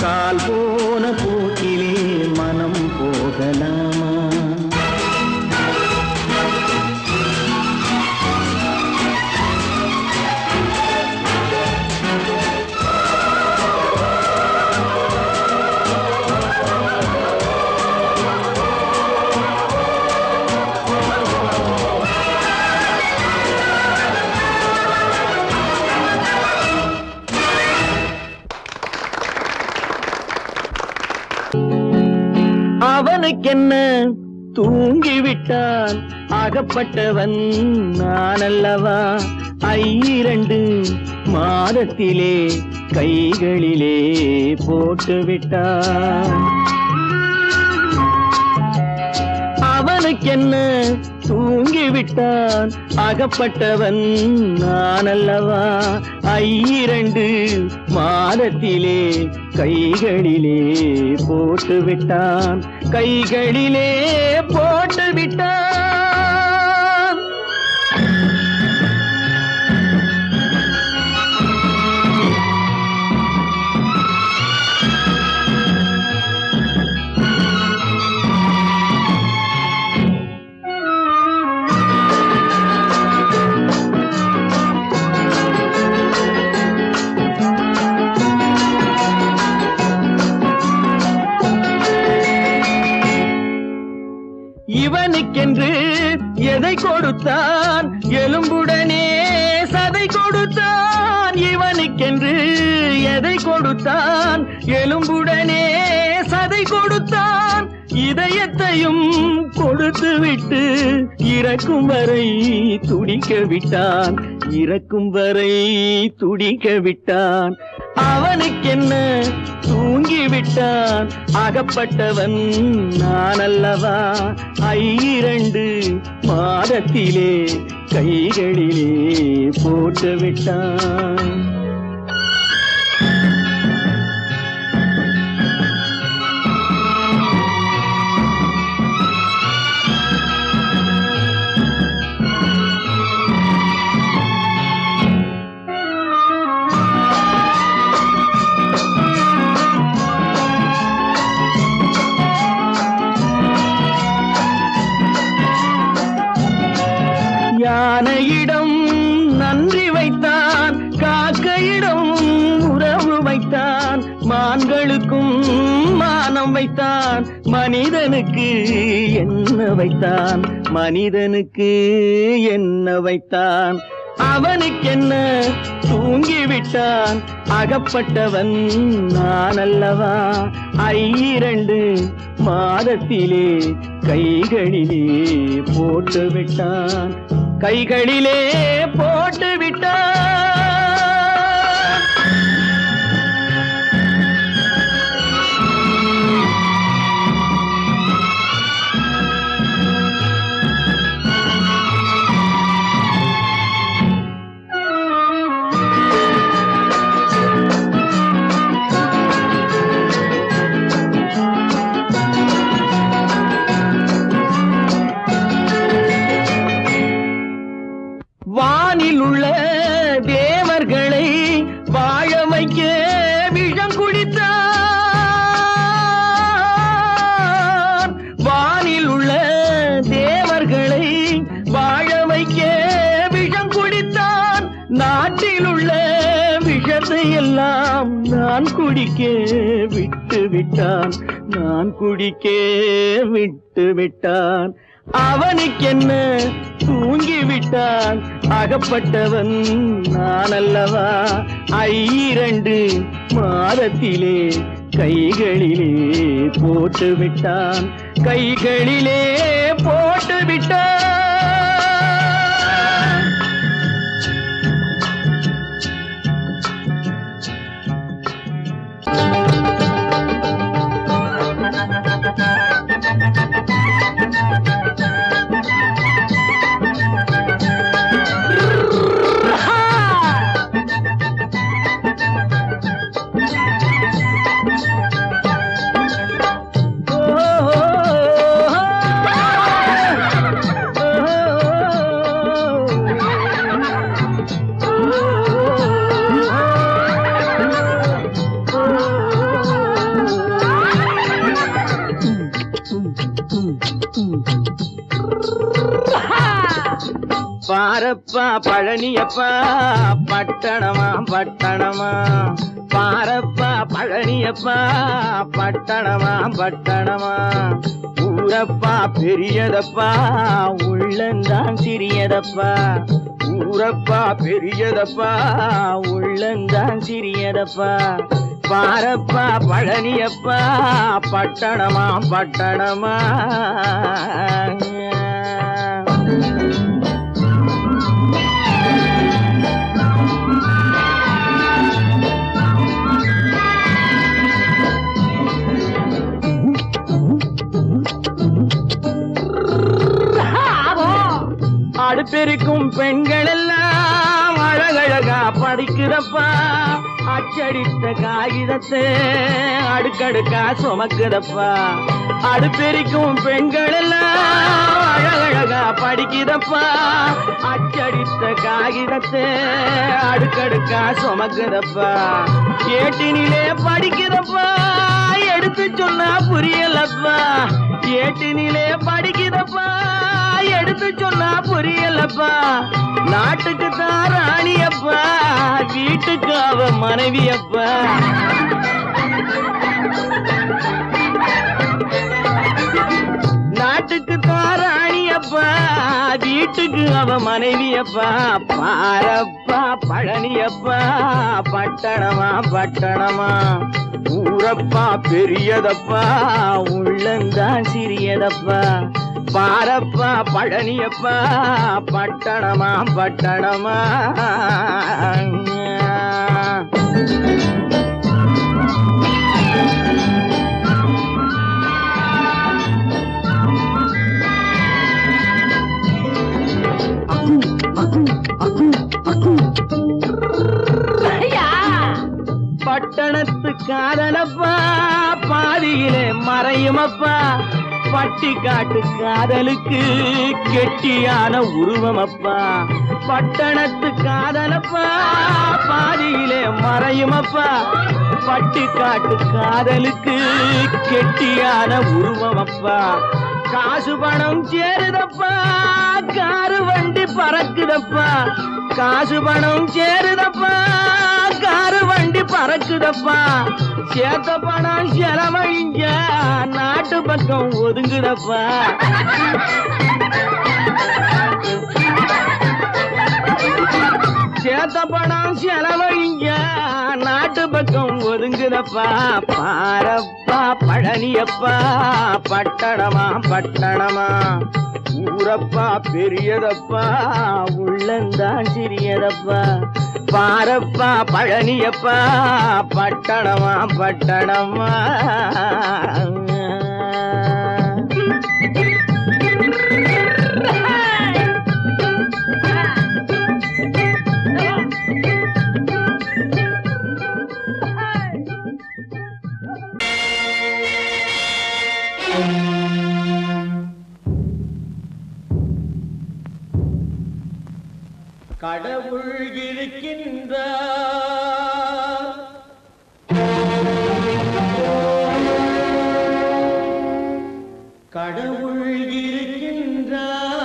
கால் போன போக்கிலே மனம் போகலாமா? அவனுக்கென்ன தூங்கிவிட்டான், அகப்பட்டவன் நான் அல்லவா? 2 மாதத்திலே கைகளிலே போட்டுவிட்டான். அவனுக்கென்ன தூங்கிவிட்டான், அகப்பட்டவன் நான் அல்லவா? 2 மாதத்திலே கைகளிலே போட்டுவிட்டான், கைகளிலே போட்டுவிட்டான். இவனுக்கென்று எதை கொடுத்தான், எலும்புடனே சதை கொடுத்தான். இவனுக்கென்று எதை கொடுத்தான், எலும்புடனே சதை கொடுத்தான். இதயத்தையும் கொடுத்து விட்டு இறக்கும் வரை துடிக்க விட்டான், இறக்கும் வரை துடிக்க விட்டான். அவனுக்கென்ன தூங்கிவிட்டான், அகப்பட்டவன் நான் அல்லவா? 2 மாதத்திலே கைகளிலே போட்டுவிட்டான். யானையிடம் நன்றி வைத்தான், காக்கையிடம் உறவு வைத்தான். மான்களுக்கும் மானம் வைத்தான், மனிதனுக்கு என்ன வைத்தான், மனிதனுக்கு என்ன வைத்தான்? அவனுக்கென்ன தூங்கிவிட்டான், அகப்பட்டவன் நான் அல்லவா? 2 மாதத்திலே கைகளிலே போட்டுவிட்டான், கைகளிலே போட்டுவிட்டான். வானில் உள்ள காட்டில் உள்ள விஷத்தை எல்லாம் நான் குடிக்க விட்டு விட்டான், நான் குடிக்க விட்டு விட்டான். அவனுக்கென்ன தூங்கி விட்டான், அகப்பட்டவன் நான் அல்லவா. 2 மாதத்திலே கைகளிலே போட்டு விட்டான், கைகளிலே போட்டு விட்டான். பாரப்பா பழனியப்பா பட்டணமா பட்டணமா, பாரப்பா பழனியப்பா பட்டணமா பட்டணமா. ஊரப்பா பெரியதப்பா உள்ளந்தான் சிறியதப்பா, ஊரப்பா பெரியதப்பா உள்ளந்தான் சிறியதப்பா. பாரப்பா பழனியப்பா பட்டணமா பட்டணமா. அடுப்பெருக்கும் பெண்கள் எல்லாம் அழகழகா படிக்கிறப்பா, அச்சடித்த காகிதத்தை அடுக்கடுக்கா சுமக்குதப்பா. அடுப்பெருக்கும் பெண்கள் எல்லாம் அழகழகா படிக்கிறப்பா, அச்சடித்த காகிதத்தை அடுக்கடுக்கா சுமக்குதப்பா. ஏட்டினிலே படிக்கிறப்பா, எடுத்து சொன்னா புரியலப்பா. ஏட்டினிலே படிக்கிறப்பா, எடுத்து சொன்னா புரியலப்பா. நாட்டுக்கு தான் ராணியப்பா, வீட்டுக்கு அவ மனைவியப்பா. நாட்டுக்கு தான் ராணியப்பா, வீட்டுக்கு அவ மனைவியப்பா. பாரப்பா பழனியப்பா பட்டணமா பட்டணமா. ஊரப்பா பெரியதப்பா உள்ளந்தான் சிறியதப்பா. பாரப்பா பழனியப்பா பட்டணமா பட்டணமா. பட்டணத்து காதலப்பா பாதியிலே மறையுமப்பா. பட்டி காட்டு காதலுக்கு கெட்டியான உருவமப்பா. பட்டணத்து காதலப்பா பாதியிலே மறையுமப்பா. பட்டி காட்டு காதலுக்கு கெட்டியான உருவமப்பா. காசு பணம் சேருதப்பா, காரு வண்டி பறக்குதப்பா. காசு பணம் சேருதப்பா, காரு வண்டி பறக்குதப்பா. சேத்த பணம் செலவழிஞ்ச நாட்டு பக்கம் ஒதுங்குதப்பா. சேத்த பணம் செலவழிஞ்ச நாட்டு பக்கம் ஒதுங்குதப்பா. பாரப்பா பழனியப்பா பட்டணமா பட்டணமா. ஊரப்பா பெரியதப்பா உள்ளந்தான் சிறியதப்பா. பாரப்பா பழனியப்பா பட்டணமா பட்டணமா. கடவுள் இருக்கின்றார், கடவுள் இருக்கின்றார்.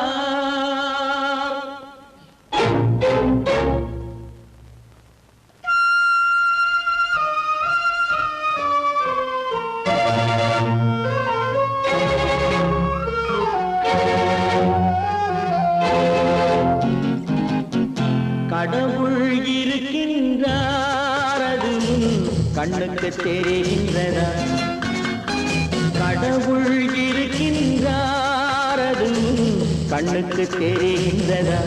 கடவுள் இருக்கின்றார் அது உன் கண்ணுக்கு தெரிகின்றதா? கடவுள் இருக்கின்றார் அது உன் கண்ணுக்கு தெரிகின்றதா?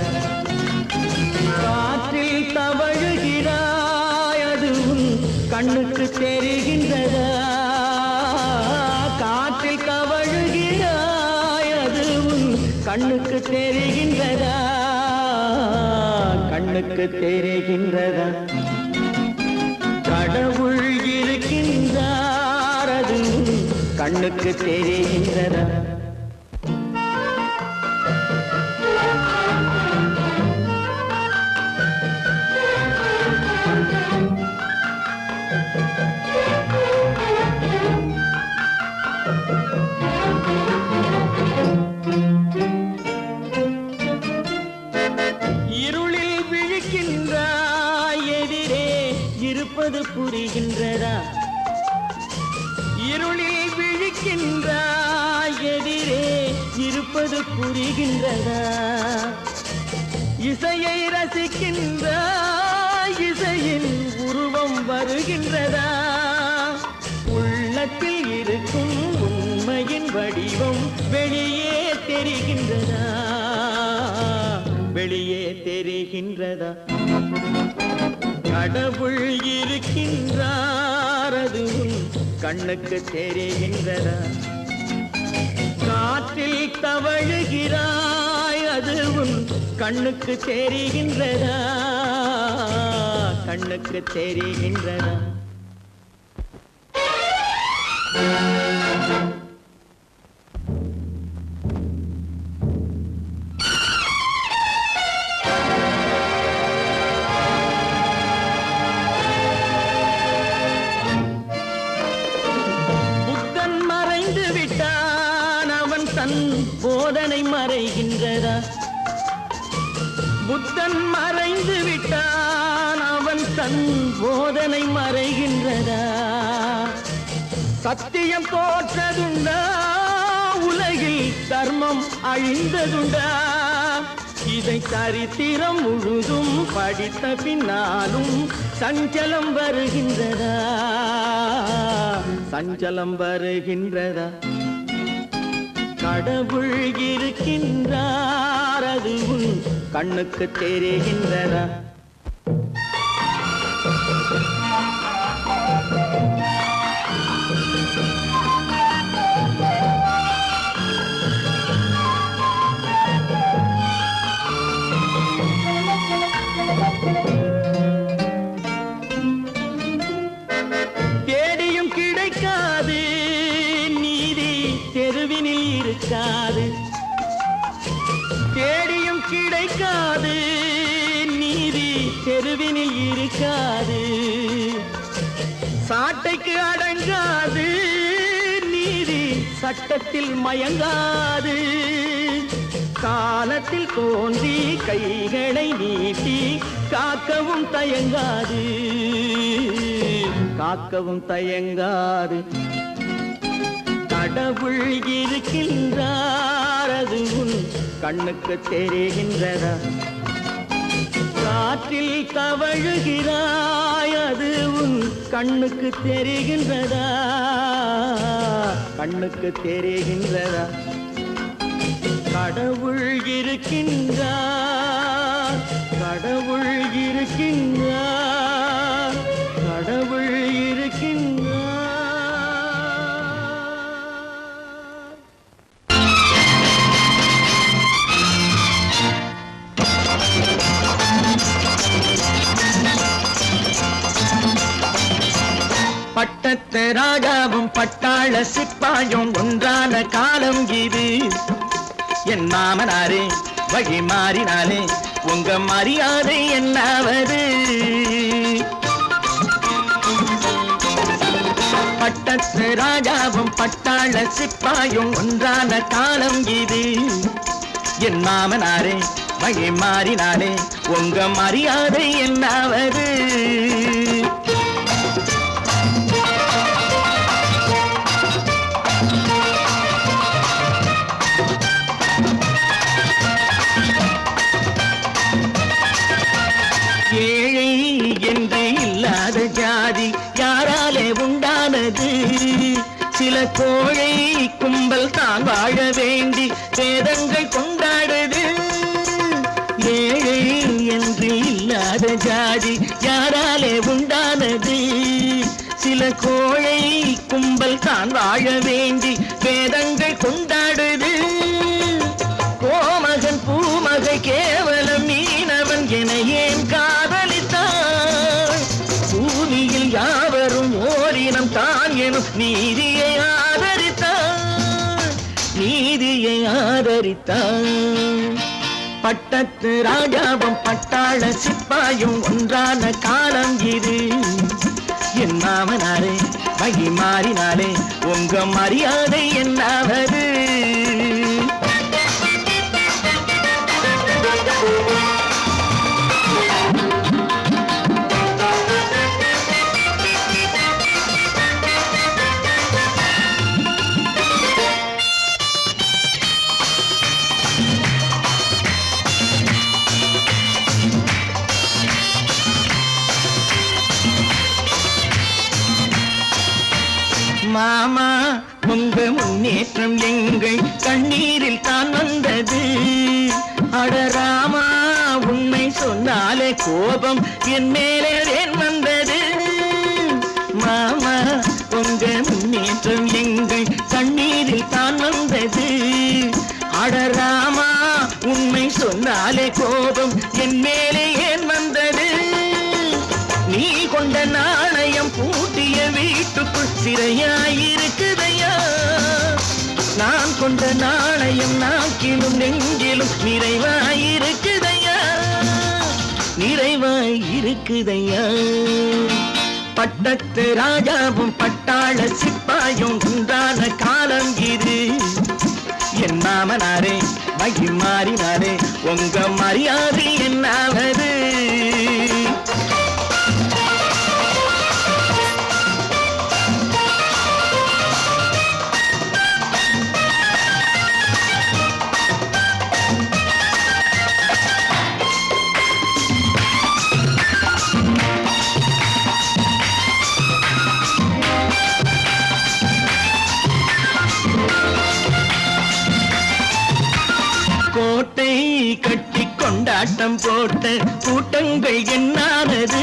காற்றில் தவழுகிறாய் அது உன் கண்ணுக்கு தெரிகின்றதா? காற்றில் தவழுகிறாய் அது உன் கண்ணுக்கு தெரிகின்றதா? கண்ணுக்கு தெரிகின்றதா? கடவுள் இருக்கின்றார் அது உன் கண்ணுக்கு தெரிகின்றதா? இருளில் விழிக்கின்றாய் எதிரே இருப்பது புரிகின்றதா? இருளில் விழிக்கின்றாய் எதிரே இருப்பது புரிகின்றதா? இசையை ரசிக்கின்றாய் இசையின் உருவம் வருகின்றதா? உள்ளத்தில் இருக்கும் உண்மையின் வடிவம் வெளியே தெரிகின்றதா? வெளியே தெரிகின்றதா? கடவுள் இருக்கின்றார் அது உன் கண்ணுக்கு தெரிகின்றதா? காற்றில் தவழுகிறாய் அது உன் கண்ணுக்கு தெரிகின்றதா? கண்ணுக்கு தெரிகின்றதா? போதனை மறைகின்றதா? புத்தன் மறைந்து விட்டான் அவன் தன் போதனை மறைகின்றதா? சத்தியம் தோற்றதுண்டா? உலகில் தர்மம் அழிந்ததுண்டா? இதை சரித்திரம் முழுதும் படித்த பின்னாலும் சஞ்சலம் வருகின்றதா? சஞ்சலம் வருகின்றதா? கடவுள் இருக்கின்றார் அது உன் கண்ணுக்கு தெரிகின்றதா? தேடியும் கிடைக்காது நீதி தெருவினில் இருக்காது. தேடியும் கிடைக்காது நீதி தெருவினில் இருக்காது. சாட்டைக்கு அடங்காது நீதி சட்டத்தில் மயங்காது. காலத்தில் தோன்றி கைகளை நீட்டி காக்கவும் தயங்காது. காக்கவும் தயங்காது. கடவுள் இருக்கின்றார் அது உன் கண்ணுக்கு தெரிகின்றதா? காற்றில் தவழுகிறாய் அது உன் கண்ணுக்கு தெரிகின்றதா? கண்ணுக்கு தெரிகின்றதா? கடவுள் இருக்கின்றார். கடவுள் இருக்கின்றார். கடவுள் இருக்கின்றார். பட்டத்து ராஜாவும் பட்டாள சிப்பாயும் ஒன்றான காலம் இது. என் மாமனாரே வழி மாறினாலே உங்க மரியாதை என்னாவது? பட்டத்து ராஜாவும் பட்டாள சிப்பாயும் ஒன்றான காலம் இது. என் மாமனாரே வழி மாறினாலே உங்க மரியாதை என்னாவது? இல்லாத ஜாதி யாராலே உண்டானது? சில கோழை கும்பல் தான் வாழ வேண்டி வேதங்கள் கொண்டாடுது. கோமகன் பூமகை கேவலம் மீனவன் என ஏன் காதலித்தான்? பூமியில் யாவரும் ஓரினம் தான் எனும் நீதியை ஆதரித்தான், நீதியை ஆதரித்தான். பட்டத்து ராஜாவும் பட்டாள சிப்பாயும் ஒன்றான காலம் இது. என் மாமனாரே வகி மாறினாலே உங்க மரியாதை என்னாவது? மாமா உங்க முன்னேற்றம் எங்கள் கண்ணீரில் தான் வந்தது. அடராமா உண்மை சொன்னாலே கோபம் என் மேலே ஏன் வந்தது? மாமா உங்க முன்னேற்றம் எங்கள் கண்ணீரில் தான் வந்தது. அடராமா உண்மை சொன்னாலே கோபம் என் மேலே ஏன் வந்தது? நீ கொண்ட நாணயம் பூட்டிய வீட்டுக்குள் சிறையாயிருக்குதையா? நான் கொண்ட நாணயம் நாக்கிலும் நெஞ்சிலும் நிறைவாயிருக்குதையா, நிறைவாயிருக்குதையா. பட்டத்து ராஜாவும் பட்டாள சிப்பாயும் உண்டான காலம் இது. என் மாமனாரே வகி மாறினாரே உங்க மரியாதை என்னாவது? கோட்டை கட்டி கொண்டாட்டம் போட்ட கூட்டங்கள் என்னானது?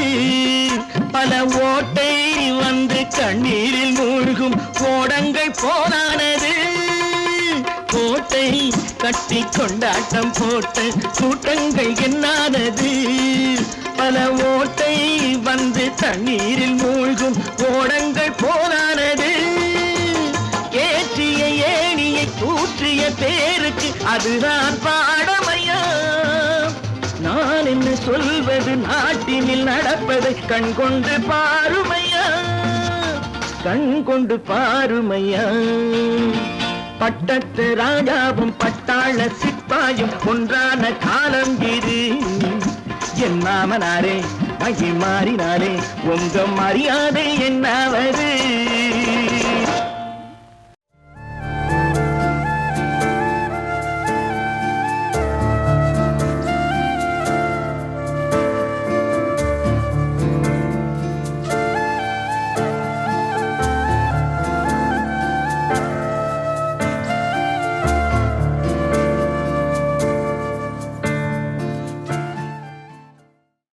பல ஓட்டை வந்து கண்ணீரில் மூழ்கும் ஓடங்கள் போனானது. கோட்டை கட்டி கொண்டாட்டம் போட்ட கூட்டங்கள் என்னானது? பல ஓட்டை வந்து தண்ணீரில் மூழ்கும் ஓடங்கள் போனானது. ஏற்றிய ஏணியை தூற்றிய பேருக்கு அதுதான் பாடமையா? நான் என்ன சொல்வது? நாட்டினில் நடப்பதை கண் கொண்டு பாருமையா, கண் கொண்டு பாருமையா. பட்டத்து ராஜாவும் பட்டாள சிப்பாயும் ஒன்றான காலம் இது. என் மாமனாரே வகி மாறினாரே உங்க மரியாதை என்னாவது?